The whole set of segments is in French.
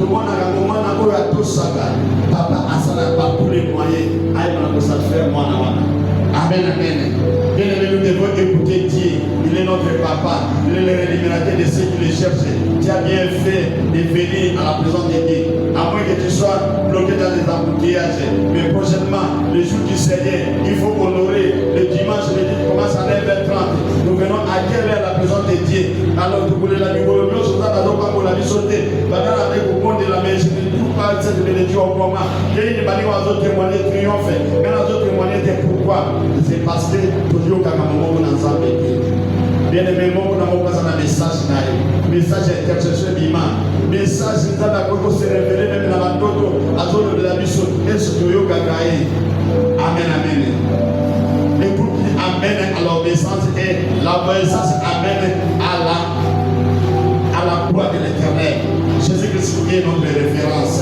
tout le monde a un moment où il y a tout ça. Papa a ça pas tous les moyens. Aïe, on a ça faire moi. Amen, amen. Bien aimé, nous devons écouter Dieu. Il est notre papa. Il est le rémunérateur de ceux qui le cherchent. Tu as bien fait de venir à la présence de Dieu. À moins que tu sois bloqué dans les embouteillages. Mais prochainement, le jour du Seigneur, il faut honorer. Le dimanche, le dit commence à 9h30. Nous venons à quelle heure la présence de Dieu. Alors, tu voulais la numéro de l'eau, la vie sauter. Pendant la vie, au monde de la maison, je ne trouve pas cette bénédiction au commun. Il y a une bannière aux autres témoigner triomphe. Mais aux autres témoigner de pourquoi. C'est parce que toujours quand on est ensemble. Bien aimé, on a un message. Message intercession d'imam. Message dans la côte se révéler même dans la côte à zone de la mission. Et ce que vous avez. Amen, amen. Le groupe dit amen à l'obéissance et l'obéissance amène à la gloire de l'Éternel. Jésus-Christ est notre référence.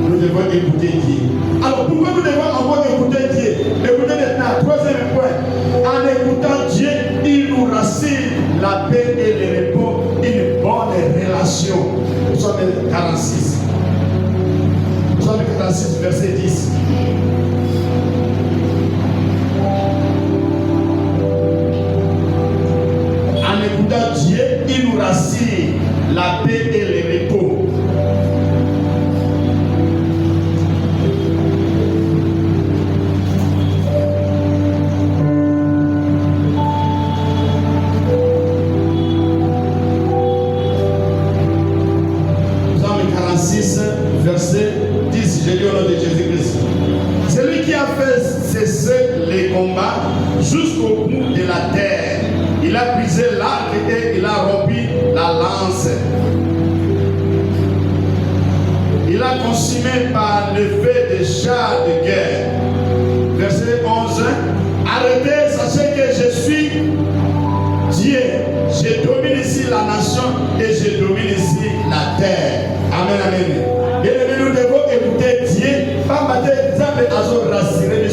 Nous devons écouter Dieu. Alors pourquoi nous devons encore écouter Dieu? Écoutez maintenant, troisième point. En écoutant Dieu, il nous rassure la paix et le repos, une bonne relation. Psaume 46. Psaume 46, verset 10. En écoutant Dieu, il nous rassure la paix et le repos. Verset 10, je lis au nom de Jésus-Christ. C'est lui qui a fait cesser les combats jusqu'au bout de la terre. Il a brisé l'arc et il a rompu la lance. Il a consumé par le feu des chars de guerre. Verset 11. Arrêtez, sachez que je suis Dieu. Je domine ici la nation et je domine ici la terre. Amen, amen. Bien aimé, nous devons écouter Dieu. Pas mater exemple à rassurer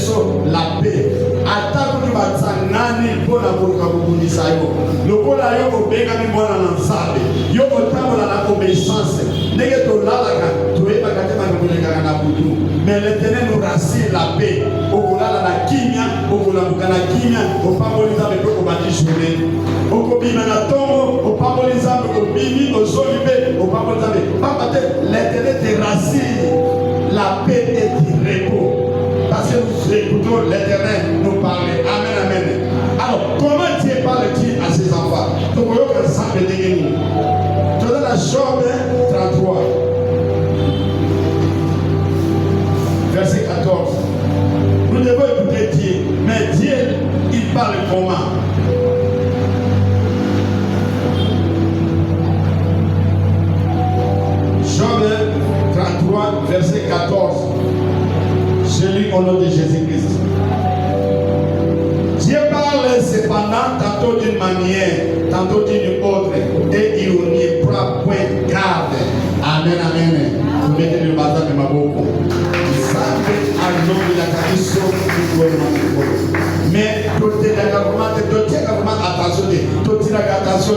la paix. Attaque du Batsanani pour la Bourgabounissayo. Le Polayo au Bengami Bona Lansale. Yo au la obéissance. Négato Lalaga, tu es pas capable de faire. Mais l'Éternel nous rassure la paix. Au Bola la Kimia, au Bola Bukana Kimia, au Pamoliza de Kokobati. Au Kobimana Tomo, au Pamoliza, au Bimi, au Solibé, au Pamoliza. L'Éternel te rassure la paix et du repos. Parce que nous écoutons l'Éternel nous parler. Amen, amen. Alors, comment Dieu parle-t-il à ses enfants? Donc, on va ensemble de nous. Tu as la Job 33, verset 14. Nous devons écouter Dieu. Mais Dieu, il parle comment? Job 33, verset 14. Je lis au nom de Jésus-Christ. Dieu parle cependant tantôt d'une manière, tantôt d'une autre, et il n'y prend point garde. Amen, amen. Vous mettez le bazar de ma bouche. À nom de la tradition du gouvernement. Mais tout est attention, tout est attention.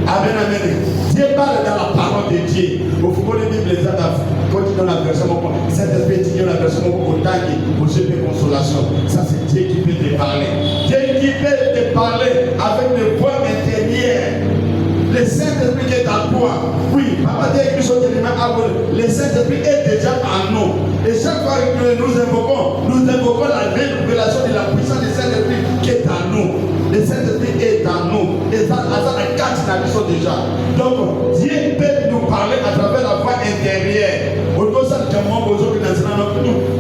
Amen, amen. Dieu parle dans la parole de Dieu. Au fond de la Bible, les adaptes, quand dans la version, cette espèce de la version au tangi, au jeu de consolation. Ça, c'est Dieu qui peut te parler. Dieu qui peut te parler avec le voix intérieure. Le Saint-Esprit qui est en toi. Oui, Papa Dieu écrit sur les mains à vous. Le Saint-Esprit est déjà en nous. Et chaque fois que nous invoquons la révélation de la puissance du Saint-Esprit qui est en nous. Le Saint-Esprit est en nous. Et ça, la carte sont déjà. Donc, Dieu peut nous parler à travers la voix intérieure.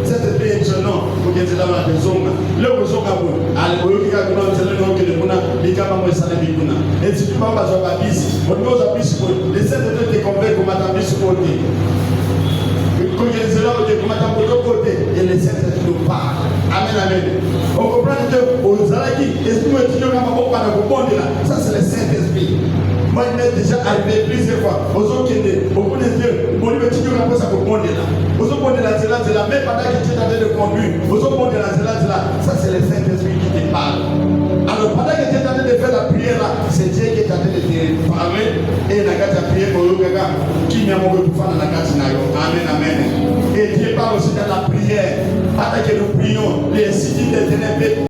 Saint-Esprit est jeune. Pour que c'est là la maison. Le besoin à vous. Allez, et si tu ne vas pas jouer à la bise, on doit les Saint-Esprit te convainc comme à ta bise côté. Quand il est là, on dit comme à ta côté. Et les Saint-Esprit nous parlent. Amen, amen. On comprend que aux Alaki, esprit étudiant comme on parle au monde là. Ça, c'est le Saint-Esprit. Moi, il m'est déjà arrivé plusieurs fois. Aux autres qui étaient, au bout des yeux, on dit étudiant comme ça au monde là. Aux autres monde là, c'est là, même pendant que tu es en train de conduire. Aux autres monde là, c'est là. Ça, c'est le Saint-Esprit qui te parle. Alors, pendant que tu es en train de faire la prière là, c'est Dieu qui est en train de te parler. Et la prière pour le gars qui Amen, amen. Et Dieu parle aussi dans la prière. Pendant que nous prions, les signes des ténèbres